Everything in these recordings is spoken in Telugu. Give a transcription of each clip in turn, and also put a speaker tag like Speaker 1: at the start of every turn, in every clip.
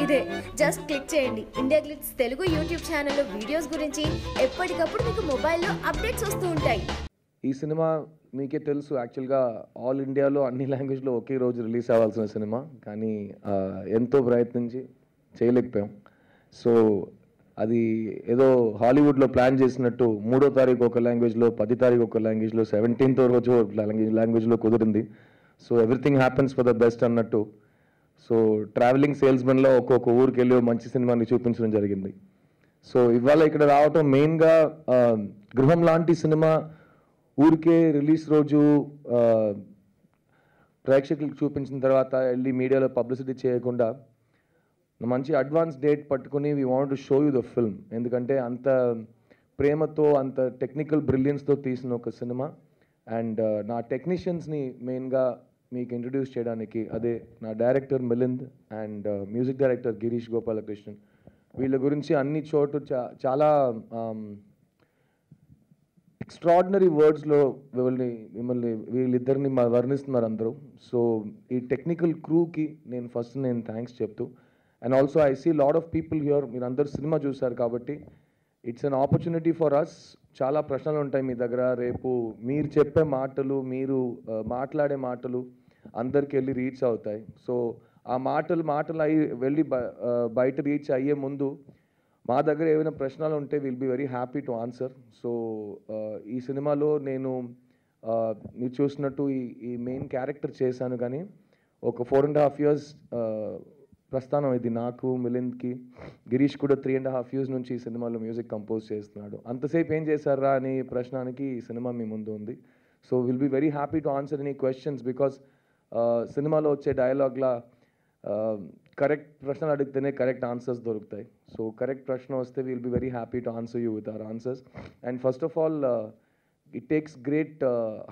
Speaker 1: ఇదే జస్ట్ క్లిక్ చేయండి. ఇండియా గ్లిట్స్ తెలుగు యూట్యూబ్ ఛానల్లో వీడియోస్ గురించి ఎప్పటికప్పుడు మీకు మొబైల్లో అప్డేట్స్ వస్తూ ఉంటాయి.
Speaker 2: ఈ సినిమా మీకే తెలుసు, యాక్చువల్గా ఆల్ ఇండియాలో అన్ని లాంగ్వేజ్లో ఒకే రోజు రిలీజ్ అవ్వాల్సిన సినిమా, కానీ ఎంతో ప్రయత్నించి చేయలేకపోయాం. సో అది ఏదో హాలీవుడ్లో ప్లాన్ చేసినట్టు 3వ తారీఖు ఒక లాంగ్వేజ్లో, 10వ తారీఖు ఒక లాంగ్వేజ్లో, 17th రోజు లాంగ్వేజ్లో కుదిరింది. So everything happens for the best అన్నట్టు. సో ట్రావెలింగ్ సేల్స్మెన్లో ఒక్కొక్క ఊరికి వెళ్ళి మంచి సినిమాని చూపించడం జరిగింది. సో ఇవాళ ఇక్కడ రావటం మెయిన్గా గృహం లాంటి సినిమా ఊరికే రిలీజ్ రోజు ప్రేక్షకులకు చూపించిన తర్వాత వెళ్ళి మీడియాలో పబ్లిసిటీ చేయకుండా మంచి అడ్వాన్స్ డేట్ పట్టుకుని we want to show you the film. ఎందుకంటే అంత ప్రేమతో, అంత టెక్నికల్ బ్రిలియన్స్తో తీసిన ఒక సినిమా. అండ్ నా టెక్నీషియన్స్ని మెయిన్గా మీకు ఇంట్రడ్యూస్ చేయడానికి, అదే నా director Milind and music director Girish Gopalakrishnan. వీళ్ళ గురించి అన్ని చోటు చాలా ఎక్స్ట్రాడినరీ వర్డ్స్లో మిమ్మల్ని వీళ్ళిద్దరిని వర్ణిస్తున్నారు అందరూ. సో ఈ టెక్నికల్ క్రూకి నేను థ్యాంక్స్ చెప్తూ, and also I see lot of people here. మీరు అందరు సినిమా చూశారు కాబట్టి it's an opportunity for us. చాలా ప్రశ్నలు ఉంటాయి మీ దగ్గర. రేపు మీరు చెప్పే మాటలు, మీరు మాట్లాడే మాటలు అందరికి వెళ్ళి రీచ్ అవుతాయి. సో ఆ మాటలు అయ్యి వెళ్ళి బయట రీచ్ అయ్యే ముందు మా దగ్గర ఏమైనా ప్రశ్నలు ఉంటే will be very happy to answer. So ఈ సినిమాలో నేను మీరు చూసినట్టు ఈ మెయిన్ క్యారెక్టర్ చేశాను, కానీ ఒక 4.5 years ప్రస్థానం ఇది నాకు, మిలింద్కి. గిరీష్ కూడా 3.5 years నుంచి ఈ సినిమాలో మ్యూజిక్ కంపోజ్ చేస్తున్నాడు. అంతసేపు ఏం చేశారా అని ప్రశ్నానికి ఈ సినిమా మీ ముందు ఉంది. So will be very happy to answer any questions, because సినిమాలో వచ్చే డైలాగ్లా కరెక్ట్ ప్రశ్నలు అడిగితేనే కరెక్ట్ ఆన్సర్స్ దొరుకుతాయి. సో కరెక్ట్ ప్రశ్న వస్తే will be very happy to answer you with our answers. And first of all it takes great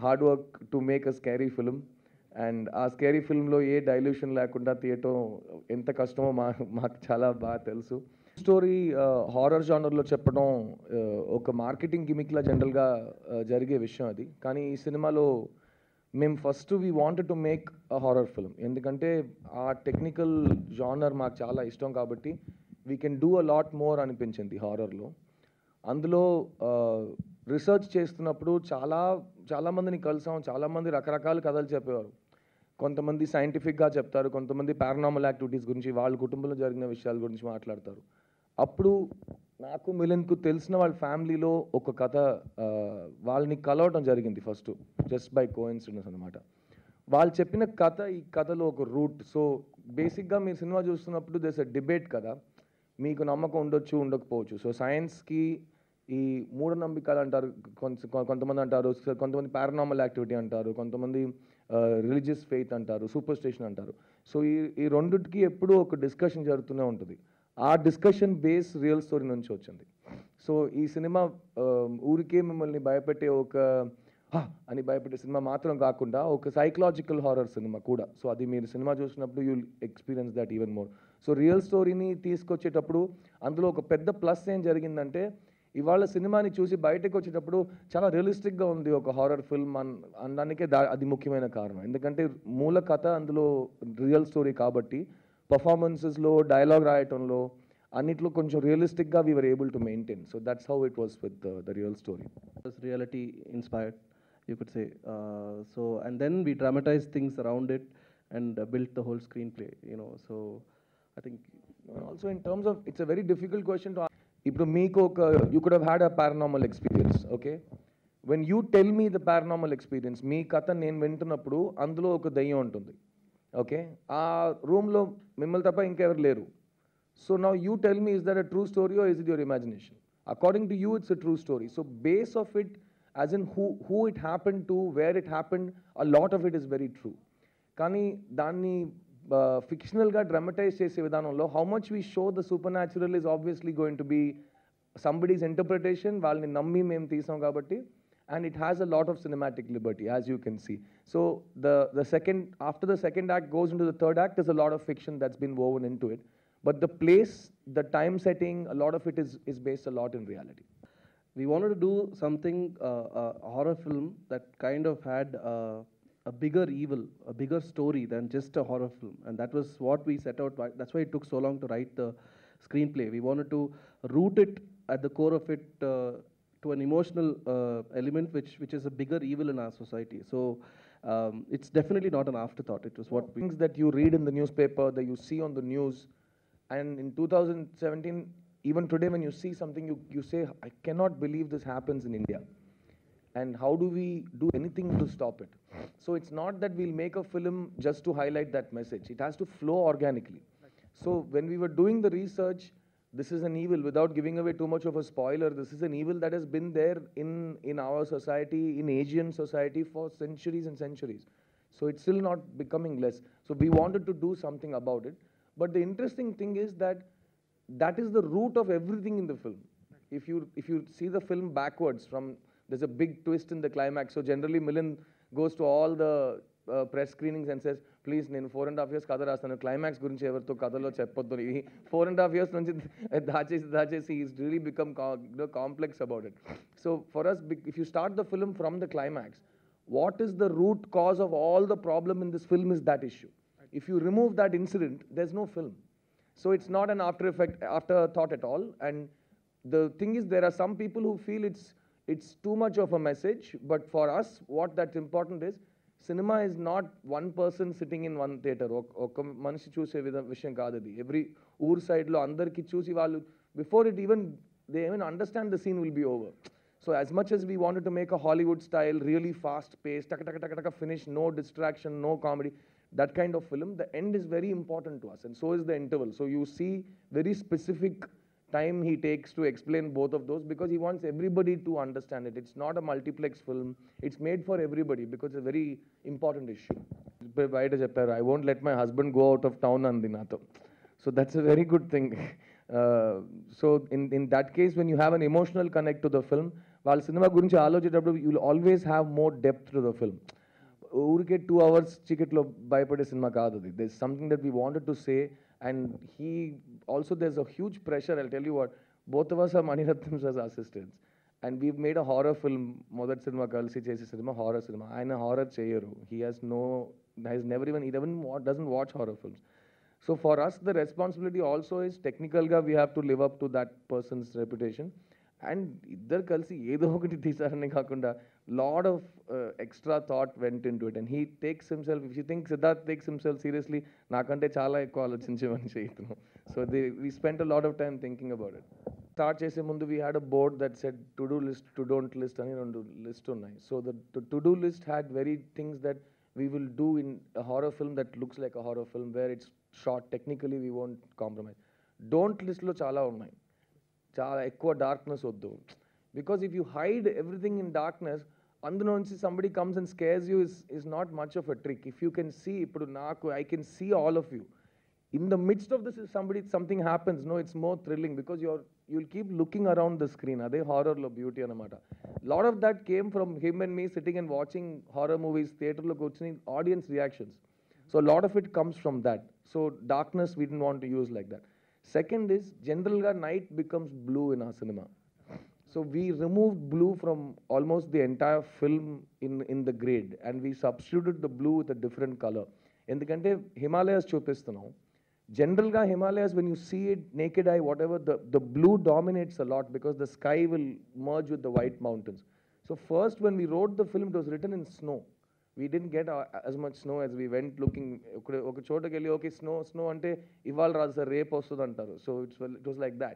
Speaker 2: hard work to make a scary film. And ఆ స్కేరీ ఫిల్మ్లో ఏ డైల్యూషన్ లేకుండా తీయటం ఎంత కష్టమో మాకు చాలా బాగా తెలుసు. స్టోరీ హారర్ జానర్లో చెప్పడం ఒక మార్కెటింగ్ గిమిక్లా జనరల్గా జరిగే విషయం అది. కానీ ఈ సినిమాలో మేము first we wanted to make a horror film. ఎందుకంటే ఆ టెక్నికల్ జానర్ మాకు చాలా ఇష్టం కాబట్టి we can do a lot more అనిపించింది హారర్లో. అందులో రీసెర్చ్ చేస్తున్నప్పుడు చాలామందిని కలిసాం. చాలామంది రకరకాల కథలు చెప్పేవారు. కొంతమంది సైంటిఫిక్గా చెప్తారు, కొంతమంది పారానార్మల్ యాక్టివిటీస్ గురించి, వాళ్ళ కుటుంబంలో జరిగిన విషయాల గురించి మాట్లాడతారు. అప్పుడు నాకు మిలింద్కు తెలిసిన వాళ్ళ ఫ్యామిలీలో ఒక కథ వాళ్ళని కలవడం జరిగింది ఫస్ట్, జస్ట్ బై కోఇన్సిడెన్స్ అనమాట. వాళ్ళు చెప్పిన కథ ఈ కథలో ఒక రూట్. సో బేసిక్గా మీరు సినిమా చూస్తున్నప్పుడు దేస్ అ డిబేట్ కదా, మీకు నమ్మకం ఉండొచ్చు, ఉండకపోవచ్చు. సో సైన్స్కి ఈ మూఢనమ్మకాలు అంటారు, కొంతమంది అంటారు, కొంతమంది పారానార్మల్ యాక్టివిటీ అంటారు, కొంతమంది రిలీజియస్ ఫెయిత్ అంటారు, సూపర్ స్టిషన్ అంటారు. సో ఈ రెండిటికి ఎప్పుడూ ఒక డిస్కషన్ జరుగుతూనే ఉంటుంది. ఆ డిస్కషన్ బేస్ రియల్ స్టోరీ నుంచి వచ్చింది. సో ఈ సినిమా ఊరికే మిమ్మల్ని భయపెట్టే అని భయపెట్టే సినిమా మాత్రం కాకుండా ఒక సైకలాజికల్ హారర్ సినిమా కూడా. సో అది మీరు సినిమా చూసినప్పుడు you will experience that even more. So real స్టోరీని తీసుకొచ్చేటప్పుడు అందులో ఒక పెద్ద ప్లస్ ఏం జరిగిందంటే, ఇవాళ సినిమాని చూసి బయటకు వచ్చేటప్పుడు చాలా రియలిస్టిక్గా ఉంది ఒక హారర్ ఫిల్మ్ అనడానికే అది ముఖ్యమైన కారణం. ఎందుకంటే మూల కథ అందులో రియల్ స్టోరీ కాబట్టి పర్ఫార్మెన్సెస్లో, డైలాగ్ రాయటంలో అన్నిట్లో కొంచెం రియలిస్టిక్గా we were able to maintain. So that's how it was with the real story.
Speaker 3: Reality inspired, you could say. So and then we dramatized things around it and built the whole screenplay, you know. So I think
Speaker 2: also in terms of, it's a very difficult question to ask. ఇప్పుడు మీకు you could have had a paranormal experience, okay? When you tell me the paranormal experience, మీ కథ నేను వింటున్నప్పుడు అందులో ఒక దయ్యం ఉంటుంది, ఓకే? ఆ రూమ్లో మిమ్మల్ని తప్ప ఇంకెవరు లేరు. So now you tell me, is that a true story or is it your imagination? According to you it's a true story. So base of it, as in who it happened to, where it happened, a lot of it is very true. కానీ దాన్ని ఫిక్షనల్గా డ్రామటైజ్ చేసే విధానంలో how much we show the supernatural is obviously going to be somebody's interpretation. వాళ్ళని నమ్మి మేము తీసాం కాబట్టి, and it has a lot of cinematic liberty, as you can see. So after the second act goes into the third act, there's a lot of fiction that's been woven into it. But the place, the time setting, a lot of it is based a lot in reality.
Speaker 3: we wanted to do something, a horror film that kind of had a bigger evil, a bigger story than just a horror film. And that was what we set out. That's why it took so long to write the screenplay. We wanted to root it at the core of it to an emotional element, which is a bigger evil in our society. So it's definitely not an afterthought. It was what we.
Speaker 2: Things that you read in the newspaper, that you see on the news, and in 2017, even today, when you see something, you say, I cannot believe this happens in India. And how do we do anything to stop it? So it's not that we'll make a film just to highlight that message. It has to flow organically. So when we were doing the research, this is an evil, without giving away too much of a spoiler, this is an evil that has been there in our society, in Asian society for centuries and centuries. So it's still not becoming less. So we wanted to do something about it. But the interesting thing is that that is the root of everything in the film. If you see the film backwards from, there's a big twist in the climax. So generally Milind goes to all the press screenings and says, please, నేను 4.5 years కథ రాస్తాను, క్లైమాక్స్ గురించి ఎవరితో కథలో చెప్పొద్దు. 4.5 years నుంచి దాచేసి he's really become complex about it. So for us, if you start the film from the climax, what is the root cause of all the problem in this film is that issue. If you remove that incident, there's no film. So it's not an afterthought at all. And the thing is, there are some people who feel it's too much of a message, but for us, what that's important is, cinema is not one person sitting in one theater. ఒక మనిషి చూసే విషయం కాదు అది. Every ఊరు సైడ్లో అందరికి చూసి వాళ్ళు, before it even, they even understand the scene will be over. So as much as we wanted to make a Hollywood style, really fast paced, taka finish, no distraction, no comedy, that kind of film, the end is very important to us, and so is the interval. So you see very specific time he takes to explain both of those, because he wants everybody to understand it. It's not a multiplex film. It's made for everybody because it's a very important issue. I won't let my husband go out of town andi nato. So that's a very good thing. So in that case, when you have an emotional connect to the film, while cinema gurinchi alochitappudu, you'll always have more depth to the film. ఊరికే 2 hours చీకట్లో భయపడే సినిమా కాదు అది. There's something that we wanted to say, and he also, there's a huge pressure. I'll tell you what, both of us are Mani Ratnam's as assistants, and we've made a horror film. మొదటి సినిమా కలిసి చేసే సినిమా హారర్ సినిమా. ఆయన హారర్ చేయరు. He doesn't watch horror films. So for us, the responsibility also is, technically we have to live up to that person's reputation. And ఇద్దరు కలిసి ఏదో ఒకటి తీసారని కాకుండా lot of extra thought went into it, and he takes himself, if you think Siddharth takes himself seriously, నాకంటే చాలా ఎక్కువ ఆలోచించే మనిషి ఇతను. So we spent a lot of time thinking about it. Start చేసే ముందు we had a board that said to do list, to don't list అని 2 లిస్ట్ ఉన్నాయి. So the to do list had very things that we will do in a horror film that looks like a horror film, where it's shot technically, we won't compromise. Don't list లో చాలా ఉన్నాయి. చాలా ఎక్కువ డార్క్నెస్ వద్దు, because if you hide everything in darkness, అందులో నుంచి somebody comes and scares you is not much of a trick. If you can see, ఇప్పుడు నాకు I can see all of you in the midst of this, something happens, no, it's more thrilling because you'll keep looking around the screen. అదే హారర్లో బ్యూటీ అనమాట. Lot of that came from him and me sitting and watching horror movies థియేటర్లోకి వచ్చిన audience reactions. So lot of it comes from that. So darkness we don't want to use like that. Second is, generally night becomes blue in our cinema. So we removed blue from almost the entire film in the grade, and we substituted the blue with a different color. Endukante Himalayas chupistunam. Generally Himalayas, when you see it naked eye, whatever, the blue dominates a lot because the sky will merge with the white mountains. So first, when we wrote the film, it was written in snow. We didn't get as much snow as we went looking. ఒక చోటకి వెళ్ళి ఓకే స్నో అంటే ఇవాళ రాదు సార్, రేపు వస్తుంది అంటారు. So it was like that.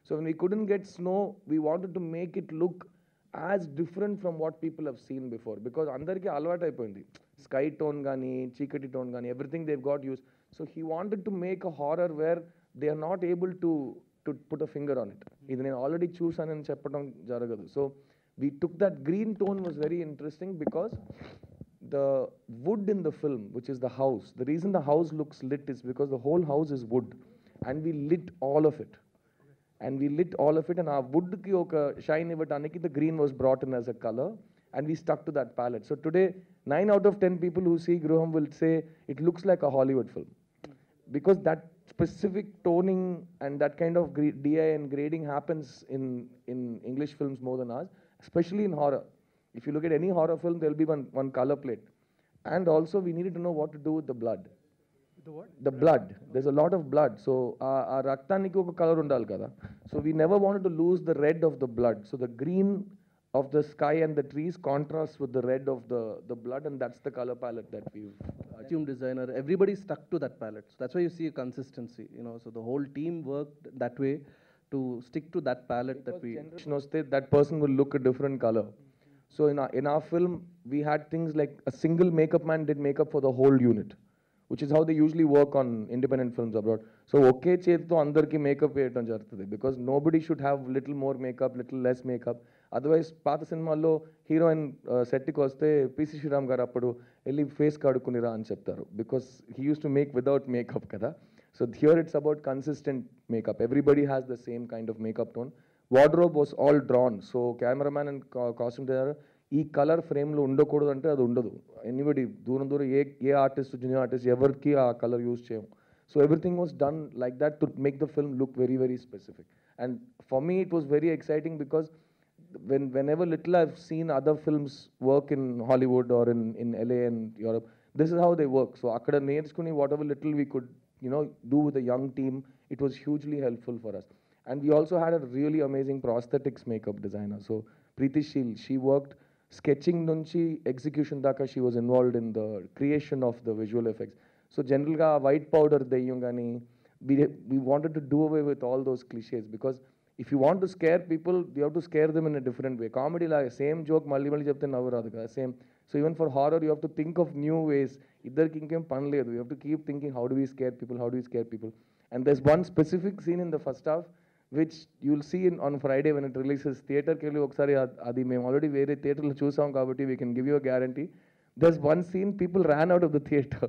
Speaker 2: So when we couldn't get snow, we wanted to make it look as different from what people have seen before, because అందరికీ అలవాటు అయిపోయింది స్కై టోన్ కానీ చీకటి టోన్ కానీ, everything they've got used. So he wanted to make a horror where they are not able to put a finger on it. ఇది నేను ఆల్రెడీ చూసానని చెప్పడం జరగదు. So we took that green tone, was very interesting because the wood in the film, which is the house, the reason the house looks lit is because the whole house is wood, and we lit all of it. And our wood ki oka shine ivataniki, the green was brought in as a color, and we stuck to that palette. So today 9 out of 10 people who see Gruham will say it looks like a Hollywood film, because that specific toning and that kind of DI and grading happens in English films more than ours, especially in horror. If you look at any horror film, there will be one color plate. And also we needed to know what to do with the blood.
Speaker 3: The what?
Speaker 2: The blood. There's a lot of blood. So our raktaniki oka color undali kada. So we never wanted to lose the red of the blood. So the green of the sky and the trees contrasts with the red of the blood, and that's the color palette that we've
Speaker 3: Costume designer, everybody stuck to that palette. So that's why you see a consistency, you know. So the whole team worked that way to stick to that palette that we.
Speaker 2: generation వస్తే that person will look a different color. So in our film, we had things like a single makeup man did makeup for the whole unit, which is how they usually work on independent films abroad. So ఒకే చేతితో అందరికీ మేకప్ వేయడం జరుగుతుంది, because nobody should have little more makeup, little less makeup. Otherwise పాత సినిమాల్లో హీరోయిన్ సెట్కి వస్తే పిసి శ్రీరామ్ గారు అప్పుడు వెళ్ళి ఫేస్ కడుక్కునిరా అని చెప్తారు, because he used to make without makeup కదా. So here it's about consistent makeup. Everybody has the same kind of makeup tone. Wardrobe was all drawn. So cameraman and costume designer ఈ కలర్ ఫ్రేమ్లో ఉండకూడదు అంటే అది ఉండదు. ఎనీబడి దూరం దూరం ఏ ఆర్టిస్ట్ జూనియర్ ఆర్టిస్ట్ ఎవరికి ఆ కలర్ యూజ్ చేయము. So everything was done like that to make the film look very, very specific. And for me, it was very exciting because whenever little I've seen other films work in Hollywood or in LA and Europe, this is how they work. So akkada neerchukoni whatever little we could, do with a young team, it was hugely helpful for us. And we also had a really amazing prosthetics makeup designer. So Preeti Sheel, she worked sketching nunchi execution daka, she was involved in the creation of the visual effects. So generally white powder deyum gani, we wanted to do away with all those cliches, because if you want to scare people, you have to scare them in a different way. Comedy la same joke malli chepte navvu raadu kada, same. So even for horror you have to think of new ways. Iddarki inkem pan ledu, you have to keep thinking, how do we scare people. And there's one specific scene in the first half which you'll see on Friday when it releases. Theater ke liye okkari adi mem already vere theater lo chusam kabatti we can give you a guarantee. There's one scene people ran out of the theater.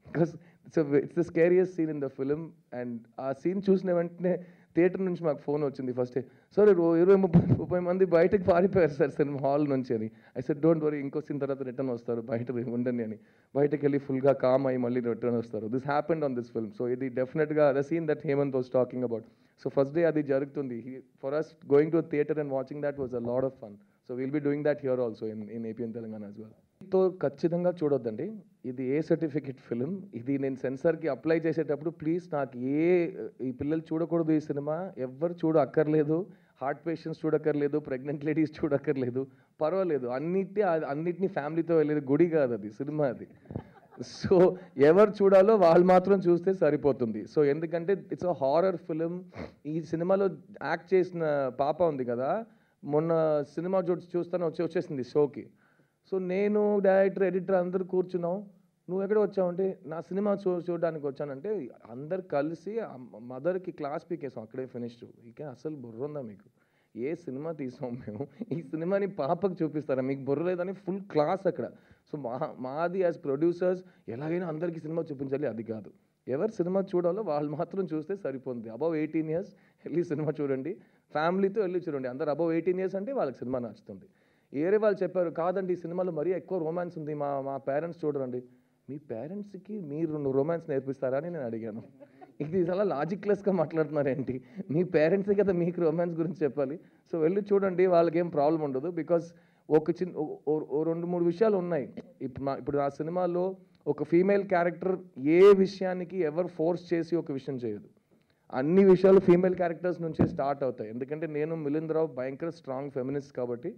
Speaker 2: Because it's the scariest scene in the film, and ఆ సీన్ చూసిన వెంటనే థియేటర్ నుంచి మాకు ఫోన్ వచ్చింది ఫస్ట్. సార్ 20-30 మంది బయటకు పారిపోయారు సార్ సినిమా హాల్ నుంచి అని. ఐ సెడ్ డోంట్ వరీ, ఇంకో సీన్ తర్వాత రిటర్న్ వస్తారు, బయట ఉండండి అని. బయటకు వెళ్ళి ఫుల్గా కామ్ అయ్యి మళ్ళీ రిటర్న్ వస్తారు. This happened on this film. So ఇది డెఫినెట్గా the scene that Hemanth was talking about. So first day అది జరుగుతుంది. For us going to theatre and watching that was a lot of fun. So will be doing that here also in AP and Telangana as well. తో ఖచ్చితంగా చూడొద్దండి. ఇది ఏ సర్టిఫికేట్ ఫిలిం. ఇది నేను సెన్సార్కి అప్లై చేసేటప్పుడు ప్లీజ్ నాకు ఈ పిల్లలు చూడకూడదు, ఈ సినిమా ఎవ్వరు అక్కర్లేదు, హార్ట్ పేషెంట్స్ చూడక్కర్లేదు, ప్రెగ్నెంట్ లేడీస్ చూడక్కర్లేదు, పర్వాలేదు, అన్నిటినీ ఫ్యామిలీతో వెళ్ళేది, గుడి కాదు అది, సినిమా అది. సో ఎవరు చూడాలో వాళ్ళు మాత్రం చూస్తే సరిపోతుంది. సో ఎందుకంటే ఇట్స్ అ హారర్ ఫిలిం. ఈ సినిమాలో యాక్ట్ చేసిన పాప ఉంది కదా, మొన్న సినిమా చూస్తాను వచ్చేసింది షోకి. సో నేను డైరెక్టర్ ఎడిటర్ అందరూ కూర్చున్నాం. నువ్వు ఎక్కడ వచ్చావంటే నా సినిమా చూడడానికి వచ్చానంటే అందరు కలిసి మదర్కి క్లాస్ పీకేసాం అక్కడే ఫినిష్డ్. ఇక అసలు బుర్ర ఉందా మీకు? ఏ సినిమా తీసాం మేము, ఈ సినిమాని పాపకు చూపిస్తారా, మీకు బుర్ర లేదని ఫుల్ క్లాస్ అక్కడ. సో మాది యాజ్ ప్రొడ్యూసర్స్ ఎలాగైనా అందరికీ సినిమా చూపించాలి, అది కాదు. ఎవరు సినిమా చూడాలో వాళ్ళు మాత్రం చూస్తే సరిపోతుంది. అబవ్ 18 years వెళ్ళి సినిమా చూడండి, ఫ్యామిలీతో వెళ్ళి చూడండి. అందరు అబవ్ 18 years అంటే వాళ్ళకి సినిమా నచ్చుతుంది. ఏరే వాళ్ళు చెప్పారు కాదండి ఈ సినిమాలో మరీ ఎక్కువ రొమాన్స్ ఉంది, మా పేరెంట్స్ చూడరండి. మీ పేరెంట్స్కి మీరు రొమాన్స్ నేర్పిస్తారా అని నేను అడిగాను. ఇది చాలా లాజిక్లెస్గా మాట్లాడుతున్నారేంటి? మీ పేరెంట్సే కదా మీకు రొమాన్స్ గురించి చెప్పాలి. సో వెళ్ళి చూడండి, వాళ్ళకి ఏం ప్రాబ్లం ఉండదు. బికాస్ ఒక 2-3 విషయాలు ఉన్నాయి. ఇప్పుడు ఆ సినిమాలో ఒక ఫీమేల్ క్యారెక్టర్ ఏ విషయానికి ఎవరు ఫోర్స్ చేసి ఒక విషయం చేయదు. అన్ని విషయాలు ఫీమేల్ క్యారెక్టర్స్ నుంచే స్టార్ట్ అవుతాయి. ఎందుకంటే నేను మిలింద్ రావు భయంకర స్ట్రాంగ్ ఫెమినిస్ట్ కాబట్టి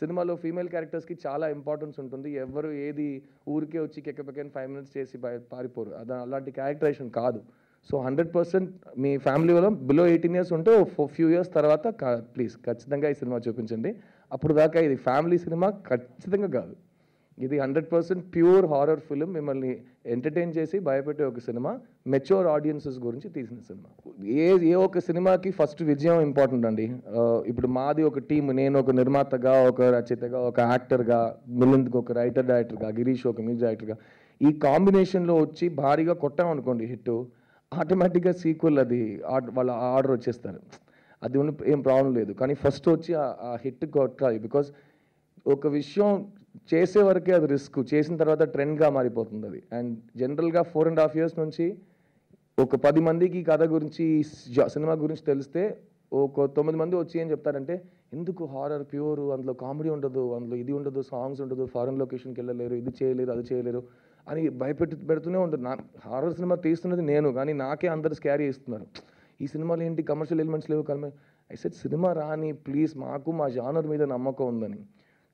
Speaker 2: సినిమాలో ఫీమేల్ క్యారెక్టర్స్కి చాలా ఇంపార్టెన్స్ ఉంటుంది. ఎవరు ఏది ఊరికే వచ్చి కెక్కపెక్కని 5 minutes చేసి పారిపోరు. అలాంటి క్యారెక్టరైజేషన్ కాదు. సో 100% మీ ఫ్యామిలీ వల్ల బిలో 18 years ఉంటే ఫ్యూ ఇయర్స్ తర్వాత ప్లీజ్ ఖచ్చితంగా ఈ సినిమా చూపించండి. అప్పుడు దాకా ఇది ఫ్యామిలీ సినిమా ఖచ్చితంగా కాదు. ఇది 100% ప్యూర్ హారర్ ఫిలిం, మిమ్మల్ని ఎంటర్టైన్ చేసి భయపెట్టే ఒక సినిమా, మెచ్యూర్ ఆడియన్సెస్ గురించి తీసిన సినిమా. ఏ ఒక సినిమాకి ఫస్ట్ విజయం ఇంపార్టెంట్ అండి. ఇప్పుడు మాది ఒక టీమ్, నేను ఒక నిర్మాతగా, ఒక రచయితగా, ఒక యాక్టర్గా, మిలింద్కి ఒక రైటర్ డైరెక్టర్గా, గిరీష్ ఒక మ్యూజిక్ డైరెక్టర్గా, ఈ కాంబినేషన్లో వచ్చి భారీగా కొట్టామనుకోండి హిట్, ఆటోమేటిక్గా సీక్వెల్ అది వాళ్ళ ఆర్డర్ వచ్చేస్తారు. అది ఏం ప్రాబ్లం లేదు. కానీ ఫస్ట్ వచ్చి ఆ హిట్ కొట్టాలి. బికాజ్ ఒక విషయం చేసే వరకే అది రిస్క్, చేసిన తర్వాత ట్రెండ్గా మారిపోతుంది అది. అండ్ జనరల్గా 4.5 years నుంచి ఒక 10 మందికి కథ గురించి సినిమా గురించి తెలిస్తే ఒక 9 మంది వచ్చి ఏం చెప్తారంటే ఎందుకు హారర్ ప్యూర్, అందులో కామెడీ ఉండదు, అందులో ఇది ఉండదు, సాంగ్స్ ఉండదు, ఫారెన్ లొకేషన్కి వెళ్ళలేరు, ఇది చేయలేరు, అది చేయలేరు అని పెడుతూనే ఉంటుంది. హారర్ సినిమా తీస్తున్నది నేను, కానీ నాకే అందరు స్కారీ ఇస్తున్నారు. ఈ సినిమాలో ఏంటి కమర్షియల్ ఎలిమెంట్స్ లేవు ఐ సెడ్ సినిమా రాని ప్లీజ్, మాకు మా జానర్ మీద నమ్మకం ఉందని.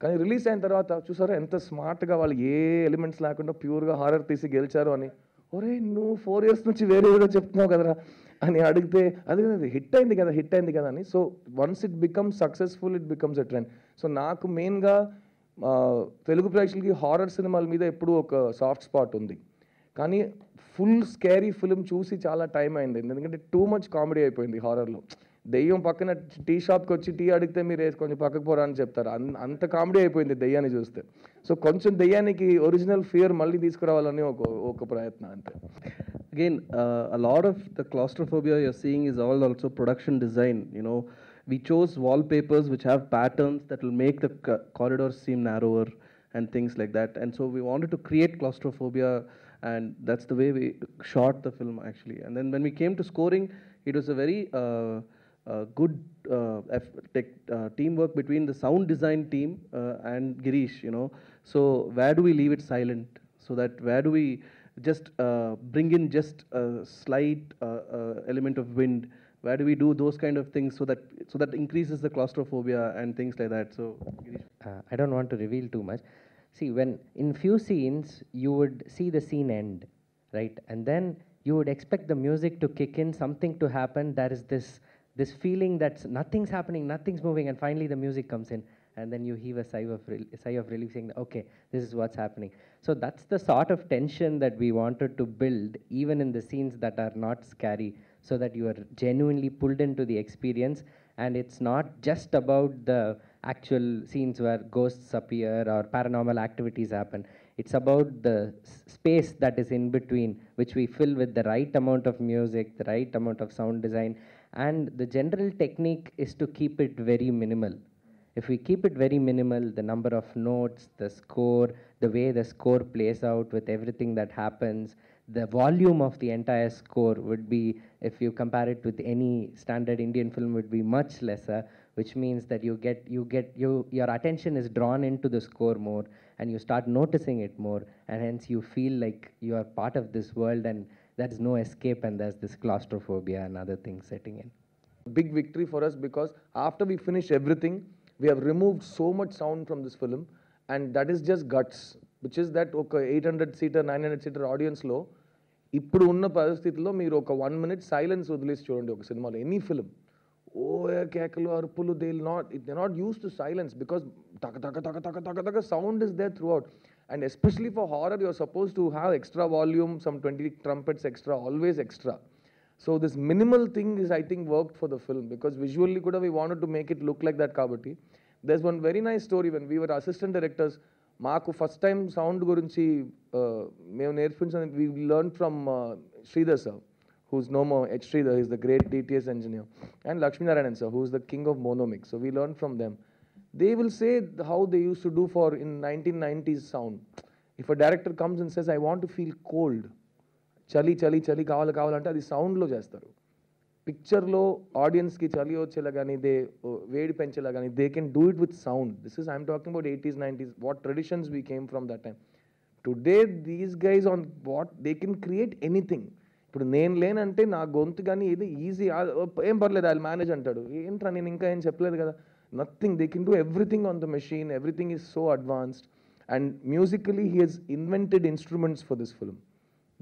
Speaker 2: కానీ రిలీజ్ అయిన తర్వాత చూసారా ఎంత స్మార్ట్గా వాళ్ళు ఏ ఎలిమెంట్స్ లేకుండా ప్యూర్గా హారర్ తీసి గెలిచారు అని. ఒరే నువ్వు 4 years నుంచి వేరే ఏదో చెప్తున్నావు కదరా అని అడిగితే అది హిట్ అయింది కదా అని. So once it becomes successful it becomes a trend. So నాకు మెయిన్గా తెలుగు ప్రేక్షకులకి హారర్ సినిమాల మీద ఎప్పుడూ ఒక సాఫ్ట్ స్పాట్ ఉంది. కానీ ఫుల్ స్కేరీ ఫిల్మ్ చూసి చాలా టైం అయింది, ఎందుకంటే టూ మచ్ కామెడీ అయిపోయింది హారర్లో. దెయ్యం పక్కన టీ షాప్కి వచ్చి టీ అడిగితే మీరు కొంచెం పక్కకు పోరా అని చెప్తారు, అంత కామెడీ అయిపోయింది దెయ్యాన్ని చూస్తే. సో కొంచెం దెయ్యానికి ఒరిజినల్ ఫియర్ మళ్ళీ తీసుకురావాలని ఒక ప్రయత్నం అంతే.
Speaker 3: Again, a lot of the claustrophobia you're seeing is all also production design. We chose wallpapers which have patterns that will make the corridors seem narrower and things like that. And so we wanted to create claustrophobia, and that's the way we shot the film actually. And then when we came to scoring, it was a very good teamwork between the sound design team and Girish. So where do we leave it silent? So that where do we just bring in just a slight element of wind? Where do we do those kind of things so that increases the claustrophobia and things like that? So
Speaker 4: I don't want to reveal too much. See, when in few scenes you would see the scene end, right? And then you would expect the music to kick in, something to happen. There is this feeling that nothing's happening, nothing's moving, and finally the music comes in, and then you heave a sigh of relief, saying, okay, this is what's happening. So that's the sort of tension that we wanted to build, even in the scenes that are not scary, so that you are genuinely pulled into the experience. And it's not just about the actual scenes where ghosts appear or paranormal activities happen. It's about the space that is in between, which we fill with the right amount of music, the right amount of sound design. And the general technique is to keep it very minimal. If we keep it very minimal, the number of notes, the score, the way the score plays out with everything that happens, the volume of the entire score would be, if you compare it with any standard Indian film, would be much lesser, which means that your attention is drawn into the score more, and you start noticing it more, and hence you feel like you are part of this world, and there's no escape, and there's this claustrophobia and other things setting in.
Speaker 2: Big victory for us, because after we finish everything, we have removed so much sound from this film, and that is just guts, which is that ఒక 800-seater 900-seater ఆడియన్స్లో ఇప్పుడు ఉన్న పరిస్థితుల్లో మీరు ఒక 1 minute సైలెన్స్ వదిలేసి చూడండి ఒక సినిమాలో, ఎనీ ఫిలిం, ఓ కేకలు అరుపులు, they not used to silence, because తక sound is there throughout. And especially for horror you are suppose to have extra volume, some 20 trumpets extra, always extra. So this minimal thing is, I think, worked for the film, because visually kuda we wanted to make it look like that kabatti. There's one very nice story. When we were assistant directors, maaku first time sound gurinchi మేము నేర్పించాం, we learned from Sridhar sir, who's no more, H. Sridhar, he's the great DTS engineer, and Lakshmi Narayanan sir, who's the king of monomix. So we learned from them. They will say how they used to do for in 1990s sound. If a director comes and says, I want to feel cold, చలి చలి చలి కావాలంటే అది సౌండ్లో చేస్తారు. పిక్చర్లో ఆడియన్స్కి చలి వచ్చేలా కానీ, వేడి పెంచేలా కానీ, they can do it with sound. This is I'm talking about 80s 90s, what traditions we came from that time. Today these guys on what they can create anything. ఇప్పుడు నేను లేనంటే నా గొంతు కానీ ఇది ఈజీ, ఏం పర్లేదు, ఆయన మేనేజ్ అంటాడు. ఏంట్రా నేను ఇంకా ఏం చెప్పలేదు కదా, nothing, they can do everything on the machine, everything is so advanced. And musically he has invented instruments for this film.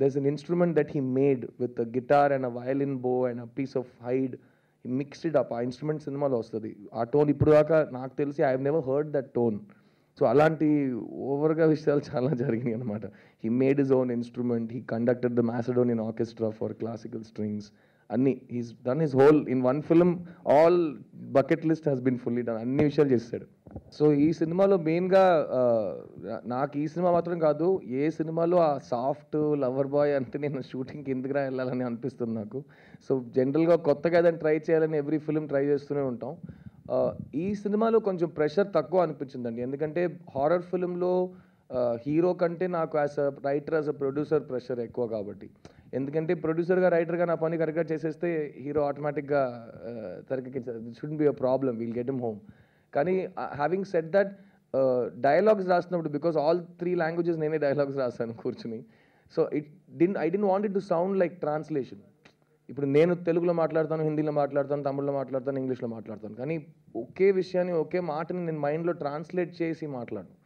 Speaker 2: There's an instrument that he made with a guitar and a violin bow and a piece of hide. He mixed it up. ఆ ఇన్స్ట్రుమెంట్ సినిమాలో వస్తుంది. ఆ టోన్ ఇప్పుడు దాకా నాకు తెలిసి I have never heard that tone. So అలాంటి ఓవర్గా విషయాలు చాలా జరిగినాయి అనమాట. He made his own instrument, he conducted the Macedonian orchestra for classical strings. అన్నీ he's done his whole in one film. All bucket list has been fully done. అన్ని విషయాలు చేస్తాడు. సో ఈ సినిమాలో మెయిన్గా నాకు ఈ సినిమా మాత్రం కాదు, ఏ సినిమాలో ఆ సాఫ్ట్ లవర్ బాయ్ అంటే నేను షూటింగ్కి ఎందుకురా వెళ్ళాలని అనిపిస్తుంది నాకు. సో జనరల్గా కొత్తగా ఏదైనా ట్రై చేయాలని ఎవ్రీ ఫిల్మ్ ట్రై చేస్తూనే ఉంటాం. ఈ సినిమాలో కొంచెం ప్రెషర్ తక్కువ అనిపించిందండి, ఎందుకంటే హారర్ ఫిల్మ్లో హీరో కంటే నాకు as a writer, as a producer pressure ఎక్కువ కాబట్టి. ఎందుకంటే ప్రొడ్యూసర్గా రైటర్గా నా పని కరెక్ట్గా చేసేస్తే హీరో ఆటోమేటిక్గా తెరకెక్కించారు. It shouldn't be a problem, will get him home. కానీ హ్యావింగ్ సెడ్ దట్ డైలాగ్స్ రాసినప్పుడు బికాస్ ఆల్ 3 లాంగ్వేజెస్ నేనే డైలాగ్స్ రాశాను కూర్చుని. So I don't want it to sound like translation. ఇప్పుడు నేను తెలుగులో మాట్లాడతాను, హిందీలో మాట్లాడతాను, తమిళ్లో మాట్లాడతాను, ఇంగ్లీష్లో మాట్లాడతాను, కానీ ఒకే విషయాన్ని ఒకే మాటని నేను మైండ్లో ట్రాన్స్లేట్ చేసి మాట్లాడను.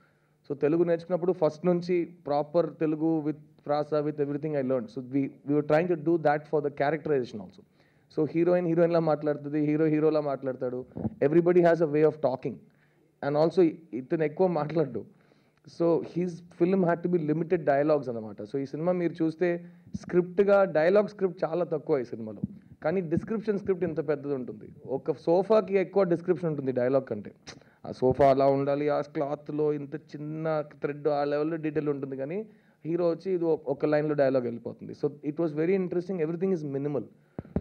Speaker 2: సో తెలుగు నేర్చుకున్నప్పుడు ఫస్ట్ నుంచి ప్రాపర్ తెలుగు విత్ ప్రాస with everything I learn. So we were trying to do that for the characterisation also. So హీరోయిన్లా మాట్లాడుతుంది, హీరోలా మాట్లాడతాడు. Everybody has a way of talking and also ఇతను ఎక్కువ మాట్లాడు. So he's film had to be limited dialogues అనమాట. సో ఈ సినిమా మీరు చూస్తే స్క్రిప్ట్గా డైలాగ్ స్క్రిప్ట్ చాలా తక్కువ ఈ సినిమాలో, కానీ డిస్క్రిప్షన్ స్క్రిప్ట్ ఇంత పెద్దది ఉంటుంది. ఒక సోఫాకి ఎక్కువ డిస్క్రిప్షన్ ఉంటుంది డైలాగ్ కంటే. ఆ సోఫా అలా ఉండాలి, ఆ క్లాత్లో ఇంత చిన్న థ్రెడ్, ఆ లెవెల్లో డీటెయిల్ ఉంటుంది, కానీ హీరో వచ్చి ఇది ఒక లైన్లో డైలాగ్ వెళ్ళిపోతుంది. So it was very interesting. Everything is minimal.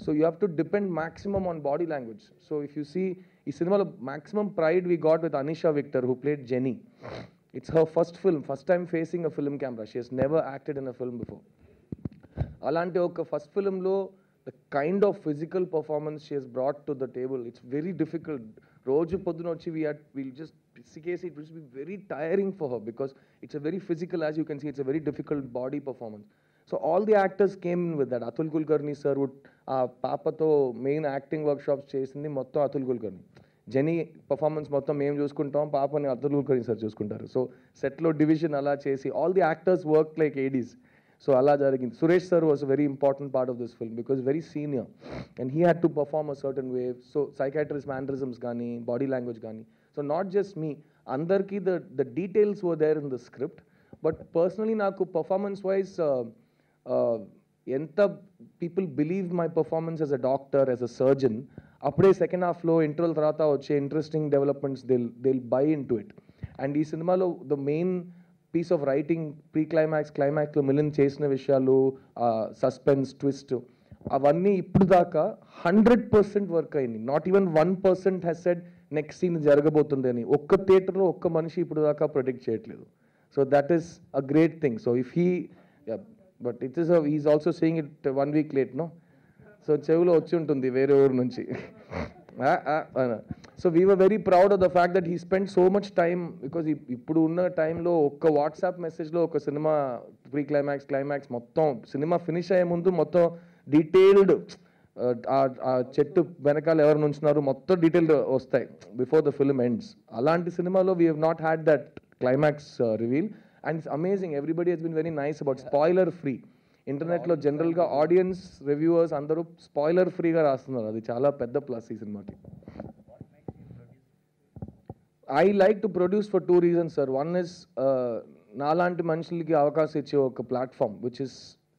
Speaker 2: So you have to depend maximum on body language. So if you see ఈ సినిమాలో maximum pride we got with Anisha Victor, who played Jenny. It's her first film, first time facing a film camera. She has never acted in a film before. Alanti oka first film lo the kind of physical performance she has brought to the table, it's very difficult. Roju podduna vachi we'll just case it will be very tiring for her because it's a very physical, as you can see, it's a very difficult body performance. So all the actors came in with that. Atul Kulkarni sir would papato main acting workshops chesindi mottham Atul Kulkarni. జెనీ పర్ఫార్మెన్స్ మొత్తం మేము చూసుకుంటాం, పాపని అతుల్ కుల్కర్ని సార్ చూసుకుంటారు. సో సెట్లో డివిజన్ అలా చేసి all the actors work like ADs. So అలా జరిగింది. Suresh sir was a very important part of this film because very senior and he had to perform a certain way. So psychiatrist mannerisms కానీ బాడీ లాంగ్వేజ్ కానీ, సో నాట్ జస్ట్ మీ, అందరికీ the details were there in the script. But personally నాకు పర్ఫార్మెన్స్ వైజ్ ఎంత people believe my performance as a doctor, as a surgeon, అప్పుడే సెకండ్ హాఫ్లో ఇంటర్వల్ తర్వాత వచ్చే interesting developments deal by into it. And ఈ సినిమాలో the main piece of writing pre క్లైమాక్స్లో మిలిన్ చేసిన విషయాలు, సస్పెన్స్, ట్విస్ట్, అవన్నీ ఇప్పుడు దాకా 100% వర్క్ అయింది. Not even 1% has said next scene జరగబోతుంది అని. ఒక్క థియేటర్లో ఒక్క మనిషి ఇప్పుడు దాకా ప్రెడిక్ట్ చేయట్లేదు. So that is a great thing. So if but it is he is also saying it 1 week late, no? So చెవులో వచ్చి ఉంటుంది వేరే ఊరు నుంచి. So we were very proud of the fact that he spend so much time, because ఇప్పుడు ఉన్న టైంలో ఒక్క వాట్సాప్ మెసేజ్లో ఒక సినిమా ప్రీ క్లైమాక్స్ మొత్తం సినిమా ఫినిష్ అయ్యే ముందు మొత్తం డీటెయిల్డ్, ఆ చెట్టు వెనకాల ఎవరు నుంచున్నారు మొత్తం డీటెయిల్డ్ వస్తాయి బిఫోర్ ద ఫిల్మ్ ఎండ్స్. అలాంటి సినిమాలో we have not had that climax reveal and it's amazing. Everybody has been very nice about spoiler free. ఇంటర్నెట్లో జనరల్గా ఆడియన్స్, రివ్యూవర్స్ అందరూ స్పాయిలర్ ఫ్రీగా రాస్తున్నారు. అది చాలా పెద్ద ప్లస్ ఈ సినిమాకి. I like to produce for 2 reasons, sir. One is నాలాంటి మనుషులకి అవకాశం ఇచ్చే ఒక platform which is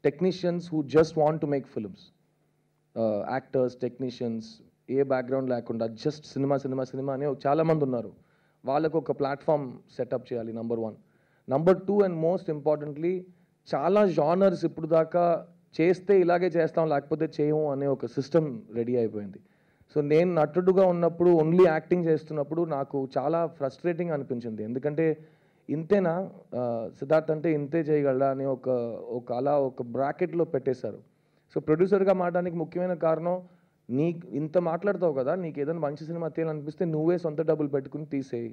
Speaker 2: technicians who just want to make films. Actors, technicians, A background లేకుండా జస్ట్ సినిమా అని చాలామంది ఉన్నారు. వాళ్ళకు ఒక ప్లాట్ఫామ్ సెటప్ చేయాలి, number 1. Number 2 and most importantly, చాలా జానర్స్ ఇప్పుడు దాకా చేస్తే ఇలాగే చేస్తాం లేకపోతే చేయము అనే ఒక సిస్టమ్ రెడీ అయిపోయింది. సో నేను నటుడుగా ఉన్నప్పుడు, ఓన్లీ యాక్టింగ్ చేస్తున్నప్పుడు నాకు చాలా ఫ్రస్ట్రేటింగ్ అనిపించింది. ఎందుకంటే ఇంతేనా సిద్ధార్థ్ అంటే ఇంతే చేయగలరా అని అలా ఒక బ్రాకెట్లో పెట్టేశారు. సో ప్రొడ్యూసర్గా మారడానికి ముఖ్యమైన కారణం, ఇంత మాట్లాడతావు కదా, నీకు ఏదైనా మంచి సినిమా తీయాలనిపిస్తే నువ్వే సొంత డబ్బులు పెట్టుకుని తీసేయి,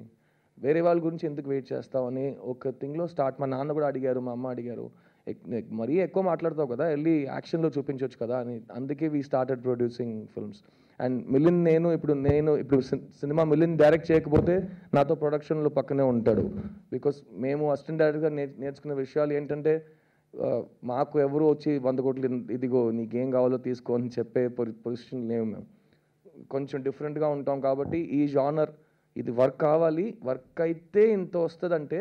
Speaker 2: వేరే వాళ్ళ గురించి ఎందుకు వెయిట్ చేస్తావు అని ఒక థింగ్లో స్టార్ట్. మా నాన్న కూడా అడిగారు, మా అమ్మ అడిగారు, మరీ ఎక్కువ మాట్లాడతావు కదా, వెళ్ళి యాక్షన్లో చూపించవచ్చు కదా అని. అందుకే we started producing films. And melon ఇప్పుడు సినిమా మిలిన్ డైరెక్ట్ చేయకపోతే నాతో ప్రొడక్షన్లో పక్కనే ఉంటాడు. బికాస్ మేము అసిస్టెంట్ డైరెక్టర్గా నేర్చుకున్న విషయాలు ఏంటంటే, మాకు ఎవరు వచ్చి 100 కోట్లు ఇదిగో నీకేం కావాలో తీసుకో అని చెప్పే పొజిషన్ లేవు. మేము కొంచెం డిఫరెంట్గా ఉంటాం కాబట్టి ఈ జానర్ ఇది వర్క్ కావాలి, వర్క్ అయితే ఇంత వస్తుందంటే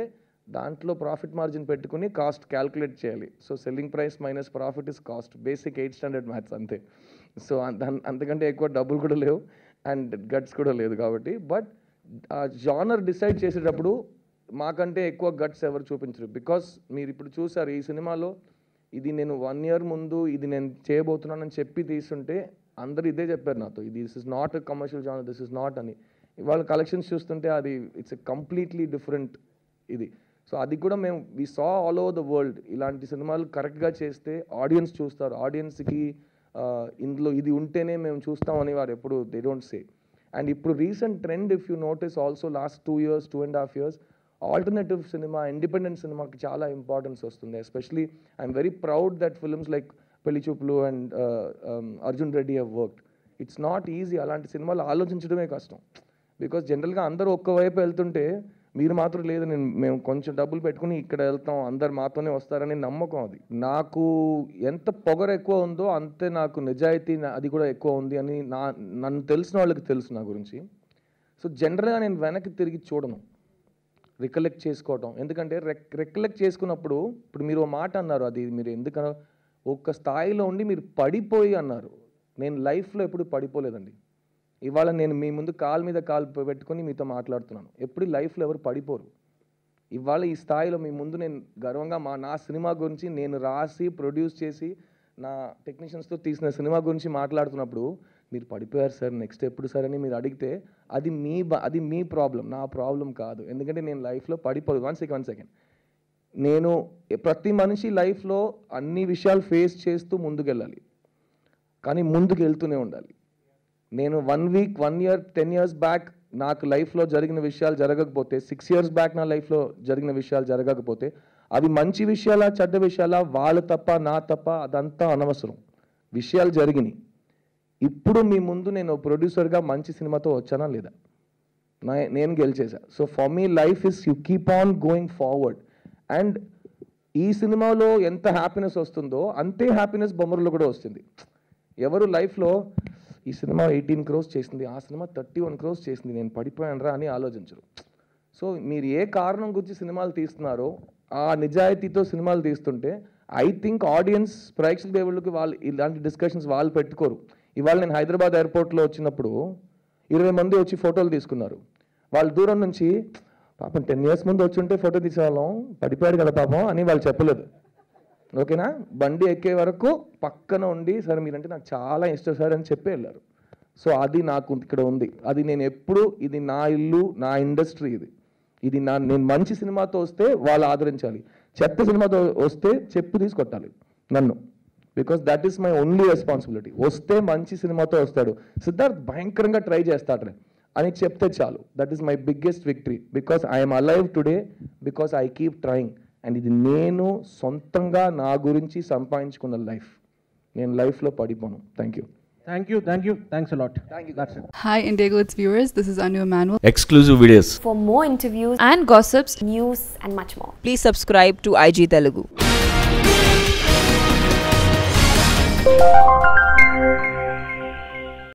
Speaker 2: దాంట్లో ప్రాఫిట్ మార్జిన్ పెట్టుకుని కాస్ట్ క్యాల్కులేట్ చేయాలి. So selling price minus profit is cost, basic 8th standard maths అంతే. సో అంతకంటే ఎక్కువ డబ్బులు కూడా లేవు అండ్ గట్స్ కూడా లేదు కాబట్టి. బట్ ఆ జానర్ డిసైడ్ చేసేటప్పుడు మాకంటే ఎక్కువ గట్స్ ఎవరు చూపించరు. బికాస్ మీరు ఇప్పుడు చూసారు ఈ సినిమాలో, ఇది నేను 1 year ముందు ఇది నేను చేయబోతున్నానని చెప్పి తీసుంటే అందరు ఇదే చెప్పారు నాతో, this is not a commercial genre, this is not అని. ఇవాళ కలెక్షన్స్ చూస్తుంటే అది ఇట్స్ ఎ కంప్లీట్లీ డిఫరెంట్ ఇది. సో అది కూడా మేము we saw all over the world, ఇలాంటి సినిమాలు కరెక్ట్గా చేస్తే ఆడియన్స్ చూస్తారు, ఆడియన్స్కి ఇందులో ఇది ఉంటేనే మేము చూస్తామని వారు ఎప్పుడు దే డోంట్ సే. అండ్ ఇప్పుడు recent trend if you notice also last 2 years 2.5 years alternative cinema independent సినిమాకి చాలా ఇంపార్టెన్స్ వస్తుంది. Especially I'm very proud that films like పెళ్లి చూపులు and Arjun Reddy have worked. It's not easy. అలాంటి సినిమాలు ఆలోచించడమే కష్టం. బికాస్ జనరల్గా అందరూ ఒక్కవైపు వెళ్తుంటే మీరు మాత్రం లేదు మేము కొంచెం డబ్బులు పెట్టుకుని ఇక్కడ వెళ్తాం అందరు మాతోనే వస్తారని నమ్మకం. అది నాకు ఎంత పొగరు ఎక్కువ ఉందో అంతే నాకు నిజాయితీ అది కూడా ఎక్కువ ఉంది అని నన్ను తెలిసిన వాళ్ళకి తెలుసు నా గురించి. సో జనరల్గా నేను వెనక్కి తిరిగి చూడను, రికలెక్ట్ చేసుకోవటం. ఎందుకంటే రికలెక్ట్ చేసుకున్నప్పుడు ఇప్పుడు మీరు ఓ మాట అన్నారు, అది మీరు ఎందుకన్నా ఒక్క స్థాయిలో ఉండి మీరు పడిపోయి అన్నారు. నేను లైఫ్లో ఎప్పుడు పడిపోలేదండి. ఇవాళ నేను మీ ముందు కాలు మీద కాలు పెట్టుకొని మీతో మాట్లాడుతున్నాను. ఎప్పుడు లైఫ్లో ఎవరు పడిపోరు. ఇవాళ ఈ స్థాయిలో మీ ముందు నేను గర్వంగా నా సినిమా గురించి నేను రాసి ప్రొడ్యూస్ చేసి నా టెక్నీషియన్స్తో తీసిన సినిమా గురించి మాట్లాడుతున్నప్పుడు మీరు పడిపోయారు సార్ నెక్స్ట్ ఎప్పుడు సార్ అని మీరు అడిగితే అది మీ ప్రాబ్లం, నా ప్రాబ్లం కాదు. ఎందుకంటే నేను లైఫ్లో పడిపోదు. వన్ సెకండ్ నేను ప్రతి మనిషి లైఫ్లో అన్ని విషయాలు ఫేస్ చేస్తూ ముందుకెళ్ళాలి, కానీ ముందుకు వెళ్తూనే ఉండాలి. నేను 1 week 1 year 10 years బ్యాక్ నాకు లైఫ్లో జరిగిన విషయాలు జరగకపోతే 6 years బ్యాక్ నా లైఫ్లో జరిగిన విషయాలు జరగకపోతే అవి మంచి విషయాలా చెడ్డ విషయాలా వాళ్ళు తప్ప నా తప్ప అదంతా అనవసరం. విషయాలు జరిగినాయి. ఇప్పుడు మీ ముందు నేను ప్రొడ్యూసర్గా మంచి సినిమాతో వచ్చానా లేదా, నేను గెలిచేసా. So for me life is you keep on going forward. అండ్ ఈ సినిమాలో ఎంత హ్యాపీనెస్ వస్తుందో అంతే హ్యాపీనెస్ బొమ్మరులో కూడా వస్తుంది. ఎవరు లైఫ్లో ఈ సినిమా 18 crores చేసింది, ఆ సినిమా 31 crores చేసింది, నేను పడిపోయాను అని ఆలోచించరు. సో మీరు ఏ కారణం గురించి సినిమాలు తీస్తున్నారో ఆ నిజాయితీతో సినిమాలు తీస్తుంటే ఐ థింక్ ఆడియన్స్ ప్రేక్షక దేవుళ్ళకి వాళ్ళు ఇలాంటి డిస్కషన్స్ వాళ్ళు పెట్టుకోరు. ఇవాళ నేను హైదరాబాద్ ఎయిర్పోర్ట్లో వచ్చినప్పుడు 20 మంది వచ్చి ఫోటోలు తీసుకున్నారు. వాళ్ళు దూరం నుంచి పాపం 10 years ముందు వచ్చి ఉంటే ఫోటో తీసేవాళ్ళం, పడిపోయాడు కదా పాపం అని వాళ్ళు చెప్పలేదు. ఓకేనా, బండి ఎక్కే వరకు పక్కన ఉండి సార్ మీరంటే నాకు చాలా ఇష్టం సార్ అని చెప్పి వెళ్ళారు. సో అది నాకు ఇక్కడ ఉంది. అది నేను ఎప్పుడు ఇది నా ఇల్లు నా ఇండస్ట్రీ, ఇది నేను మంచి సినిమాతో వస్తే వాళ్ళు ఆదరించాలి, చెత్త సినిమాతో వస్తే చెప్పు తీసుకొట్టాలి నన్ను. Because that is my only responsibility. వస్తే మంచి సినిమాతో వస్తాడు, సిద్ధార్థ్ భయంకరంగా ట్రై చేస్తాడు అని చెప్తే చాలు. That is my biggest victory. Because I'm alive today because I keep trying. And ఇది నేను సొంతంగా నా గురించి సంపాదించుకున్న లైఫ్. నేను లైఫ్లో పడిపోను. Thank you.
Speaker 3: Thanks a lot.
Speaker 2: Thank you.
Speaker 3: That's it.
Speaker 5: Hi Indigo It's viewers, this is Anu Emanuel.
Speaker 6: Exclusive videos.
Speaker 7: For more interviews
Speaker 5: And gossips.
Speaker 7: news and much more.
Speaker 8: Please subscribe to IG Telugu.